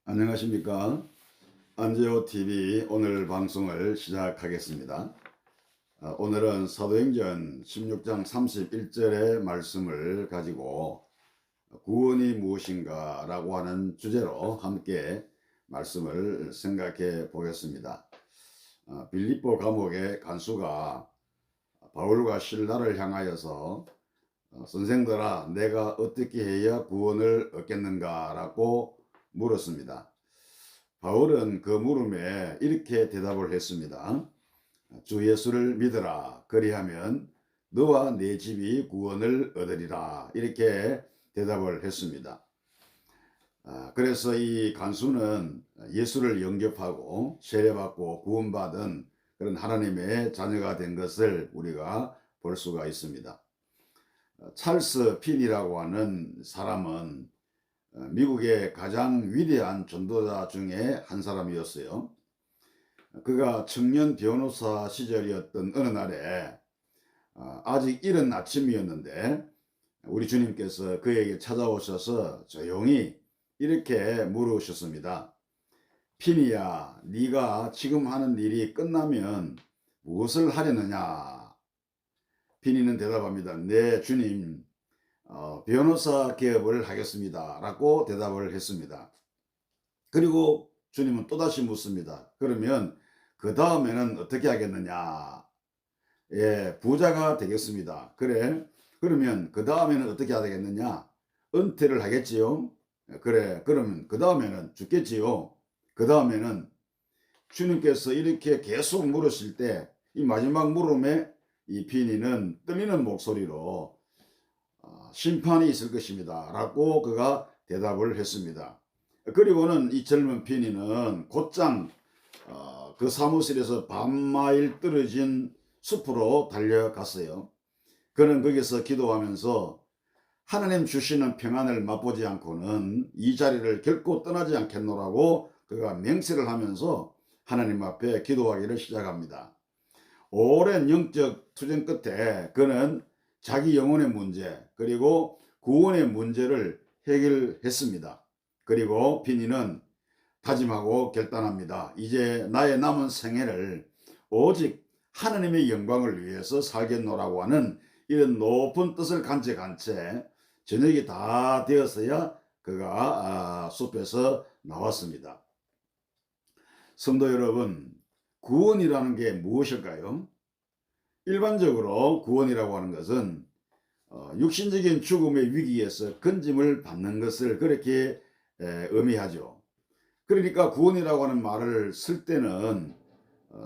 안녕하십니까. 안재호TV 오늘 방송을 시작하겠습니다. 오늘은 사도행전 16장 31절의 말씀을 가지고 구원이 무엇인가 라고 하는 주제로 함께 말씀을 생각해 보겠습니다. 빌립보 감옥의 간수가 바울과 실라를 향하여서 선생들아, 내가 어떻게 해야 구원을 얻겠는가 라고 물었습니다. 바울은 그 물음에 이렇게 대답을 했습니다. 주 예수를 믿으라. 그리하면 너와 네 집이 구원을 얻으리라. 이렇게 대답을 했습니다. 그래서 이 간수는 예수를 영접하고 세례받고 구원받은 그런 하나님의 자녀가 된 것을 우리가 볼 수가 있습니다. 찰스 핀이라고 하는 사람은 미국의 가장 위대한 전도자 중에 한 사람이었어요. 그가 청년 변호사 시절이었던 어느 날에 아직 이른 아침이었는데 우리 주님께서 그에게 찾아오셔서 조용히 이렇게 물으셨습니다. 핀이야, 네가 지금 하는 일이 끝나면 무엇을 하려느냐? 핀이는 대답합니다. 네, 주님, 변호사 개업을 하겠습니다 라고 대답을 했습니다. 그리고 주님은 또다시 묻습니다. 그러면 그 다음에는 어떻게 하겠느냐? 예, 부자가 되겠습니다. 그래, 그러면 그 다음에는 어떻게 하겠느냐? 은퇴를 하겠지요? 그래, 그러면 그 다음에는 죽겠지요? 그 다음에는 주님께서 이렇게 계속 물으실 때 이 마지막 물음에 이 빈이는 떨리는 목소리로 심판이 있을 것입니다 라고 그가 대답을 했습니다. 그리고는 이 젊은 빈이는 곧장 그 사무실에서 반마일 떨어진 숲으로 달려갔어요. 그는 거기서 기도하면서 하나님 주시는 평안을 맛보지 않고는 이 자리를 결코 떠나지 않겠노라고 그가 맹세를 하면서 하나님 앞에 기도하기를 시작합니다. 오랜 영적 투쟁 끝에 그는 자기 영혼의 문제 그리고 구원의 문제를 해결했습니다. 그리고 빈이는 다짐하고 결단합니다. 이제 나의 남은 생애를 오직 하나님의 영광을 위해서 살겠노라고 하는 이런 높은 뜻을 간직한 채 저녁이 다 되었어야 그가 숲에서 나왔습니다. 성도 여러분, 구원이라는 게 무엇일까요? 일반적으로 구원이라고 하는 것은 육신적인 죽음의 위기에서 건짐을 받는 것을 그렇게 의미하죠. 그러니까 구원이라고 하는 말을 쓸 때는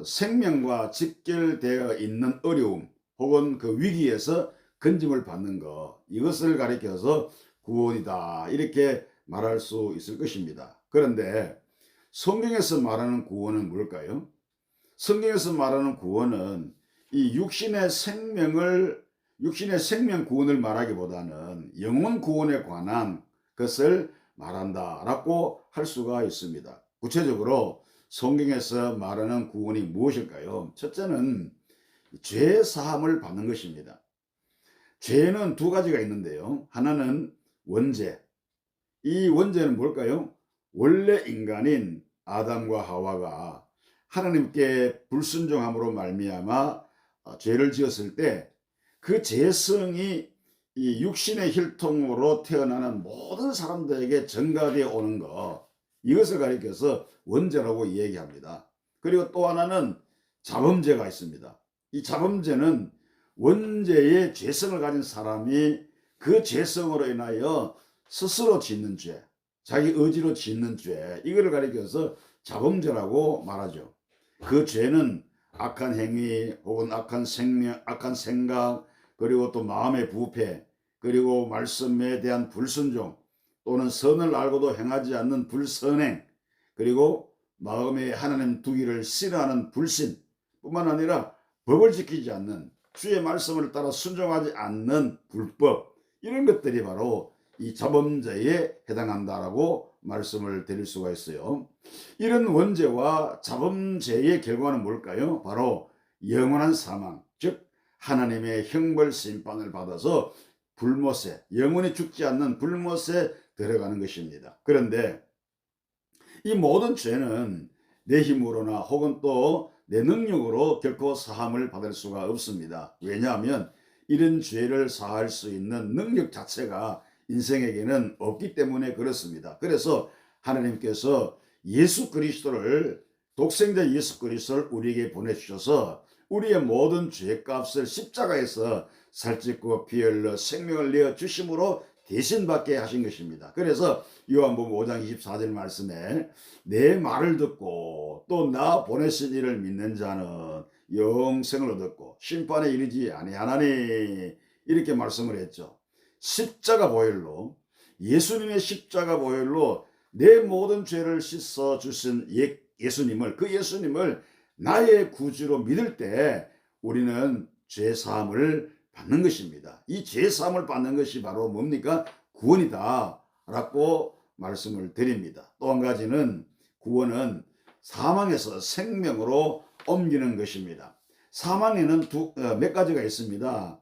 생명과 직결되어 있는 어려움 혹은 그 위기에서 건짐을 받는 것, 이것을 가리켜서 구원이다 이렇게 말할 수 있을 것입니다. 그런데 성경에서 말하는 구원은 뭘까요? 성경에서 말하는 구원은 이 육신의 생명 구원을 말하기보다는 영혼 구원에 관한 것을 말한다라고 할 수가 있습니다. 구체적으로 성경에서 말하는 구원이 무엇일까요? 첫째는 죄 사함을 받는 것입니다. 죄는 두 가지가 있는데요. 하나는 원죄. 이 원죄는 뭘까요? 원래 인간인 아담과 하와가 하나님께 불순종함으로 말미암아 죄를 지었을 때 그 죄성이 이 육신의 혈통으로 태어나는 모든 사람들에게 전가되어 오는 것, 이것을 가리켜서 원죄라고 얘기합니다. 그리고 또 하나는 자범죄가 있습니다. 이 자범죄는 원죄의 죄성을 가진 사람이 그 죄성으로 인하여 스스로 짓는 죄, 자기 의지로 짓는 죄, 이거를 가리켜서 자범죄라고 말하죠. 그 죄는 악한 행위 혹은 악한 생각, 그리고 또 마음의 부패, 그리고 말씀에 대한 불순종, 또는 선을 알고도 행하지 않는 불선행, 그리고 마음에 하나님 두기를 싫어하는 불신 뿐만 아니라 법을 지키지 않는, 주의 말씀을 따라 순종하지 않는 불법, 이런 것들이 바로 이 자범죄에 해당한다라고 말씀을 드릴 수가 있어요. 이런 원죄와 자범죄의 결과는 뭘까요? 바로 영원한 사망, 즉 하나님의 형벌 심판을 받아서 불못에, 영원히 죽지 않는 불못에 들어가는 것입니다. 그런데 이 모든 죄는 내 힘으로나 혹은 또 내 능력으로 결코 사함을 받을 수가 없습니다. 왜냐하면 이런 죄를 사할 수 있는 능력 자체가 인생에게는 없기 때문에 그렇습니다. 그래서 하나님께서 예수 그리스도를, 독생자 예수 그리스도를 우리에게 보내주셔서 우리의 모든 죄값을 십자가에서 살찌고 피 흘려 생명을 내어 주심으로 대신 받게 하신 것입니다. 그래서 요한복음 5장 24절 말씀에 내 말을 듣고 또 나 보내신 이를 믿는 자는 영생을 얻었고 심판에 이르지 아니하나니, 이렇게 말씀을 했죠. 십자가 보혈로, 예수님의 십자가 보혈로 내 모든 죄를 씻어 주신 예수님을, 그 예수님을 나의 구주로 믿을 때 우리는 죄 사함을 받는 것입니다. 이 죄 사함을 받는 것이 바로 뭡니까? 구원이다 라고 말씀을 드립니다. 또 한 가지는, 구원은 사망에서 생명으로 옮기는 것입니다. 사망에는 몇 가지가 있습니다.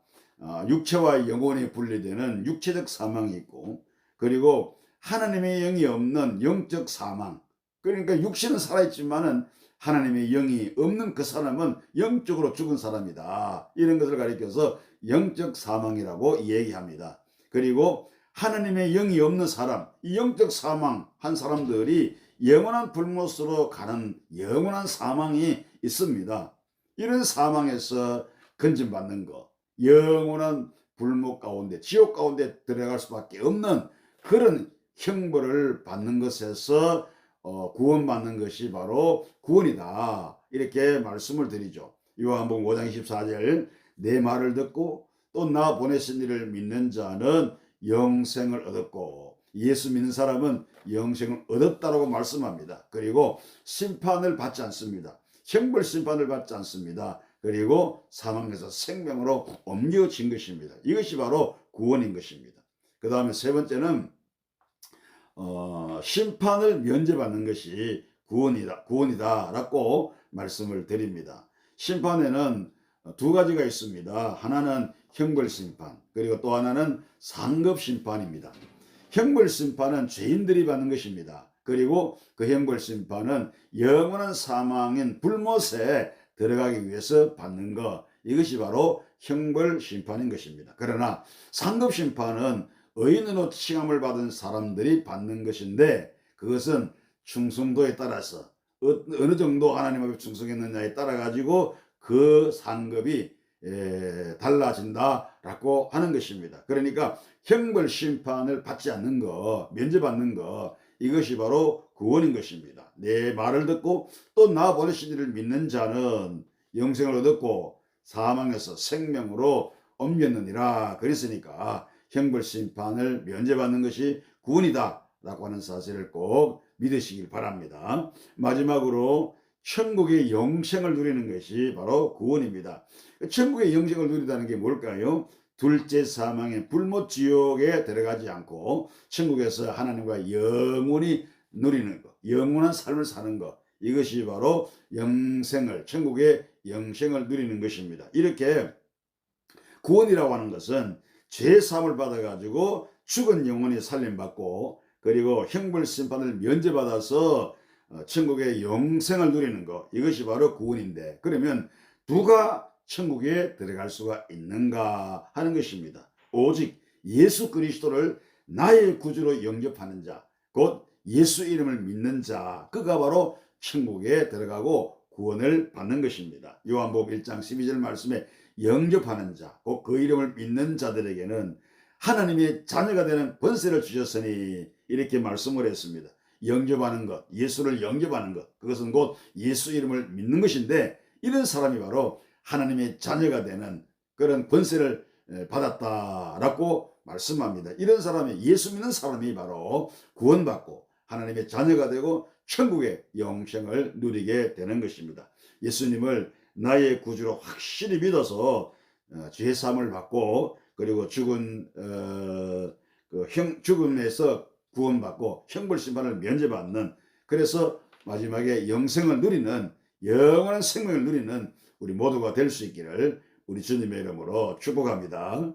육체와 영혼이 분리되는 육체적 사망이 있고, 그리고 하나님의 영이 없는 영적 사망, 그러니까 육신은 살아있지만은 하나님의 영이 없는 그 사람은 영적으로 죽은 사람이다, 이런 것을 가리켜서 영적 사망이라고 얘기합니다. 그리고 하나님의 영이 없는 사람, 이 영적 사망한 사람들이 영원한 불못으로 가는 영원한 사망이 있습니다. 이런 사망에서 건진받는 것, 영원한 불못 가운데, 지옥 가운데 들어갈 수밖에 없는 그런 형벌을 받는 것에서 구원받는 것이 바로 구원이다, 이렇게 말씀을 드리죠. 요한복음 5장 24절 내 말을 듣고 또 나 보내신 이를 믿는 자는 영생을 얻었고, 예수 믿는 사람은 영생을 얻었다라고 말씀합니다. 그리고 심판을 받지 않습니다. 형벌 심판을 받지 않습니다. 그리고 사망에서 생명으로 옮겨진 것입니다. 이것이 바로 구원인 것입니다. 그 다음에 세 번째는 심판을 면제받는 것이 구원이다라고 말씀을 드립니다. 심판에는 두 가지가 있습니다. 하나는 형벌 심판, 그리고 또 하나는 상급 심판입니다. 형벌 심판은 죄인들이 받는 것입니다. 그리고 그 형벌 심판은 영원한 사망인 불못에 들어가기 위해서 받는 것, 이것이 바로 형벌 심판인 것입니다. 그러나 상급 심판은 의인으로 칭함을 받은 사람들이 받는 것인데, 그것은 충성도에 따라서 어느 정도 하나님 앞에 충성했느냐에 따라 가지고 그 상급이 달라진다라고 하는 것입니다. 그러니까 형벌 심판을 받지 않는 것, 면제받는 것, 이것이 바로 구원인 것입니다. 내 말을 듣고 또 나 보내신 이를 믿는 자는 영생을 얻었고 사망에서 생명으로 옮겼느니라. 그랬으니까 형벌 심판을 면제받는 것이 구원이다 라고 하는 사실을 꼭 믿으시길 바랍니다. 마지막으로 천국의 영생을 누리는 것이 바로 구원입니다. 천국의 영생을 누리다는 게 뭘까요? 둘째 사망의 불못 지옥에 들어가지 않고 천국에서 하나님과 영원히 누리는 것, 영원한 삶을 사는 것, 이것이 바로 영생을, 천국의 영생을 누리는 것입니다. 이렇게 구원이라고 하는 것은 죄 사함을 받아가지고 죽은 영혼이 살림받고, 그리고 형벌 심판을 면제받아서 천국의 영생을 누리는 것, 이것이 바로 구원인데, 그러면 누가 천국에 들어갈 수가 있는가 하는 것입니다. 오직 예수 그리스도를 나의 구주로 영접하는 자, 곧 예수 이름을 믿는 자, 그가 바로 천국에 들어가고 구원을 받는 것입니다. 요한복음 1장 12절 말씀에 영접하는 자, 곧 그 이름을 믿는 자들에게는 하나님의 자녀가 되는 권세를 주셨으니, 이렇게 말씀을 했습니다. 영접하는 것, 예수를 영접하는 것, 그것은 곧 예수 이름을 믿는 것인데, 이런 사람이 바로 하나님의 자녀가 되는 그런 권세를 받았다라고 말씀합니다. 이런 사람이, 예수 믿는 사람이 바로 구원받고 하나님의 자녀가 되고 천국의 영생을 누리게 되는 것입니다. 예수님을 나의 구주로 확실히 믿어서 죄 사함을 받고, 그리고 죽음에서 구원받고 형벌 심판을 면제받는, 그래서 마지막에 영생을 누리는, 영원한 생명을 누리는 우리 모두가 될 수 있기를 우리 주님의 이름으로 축복합니다.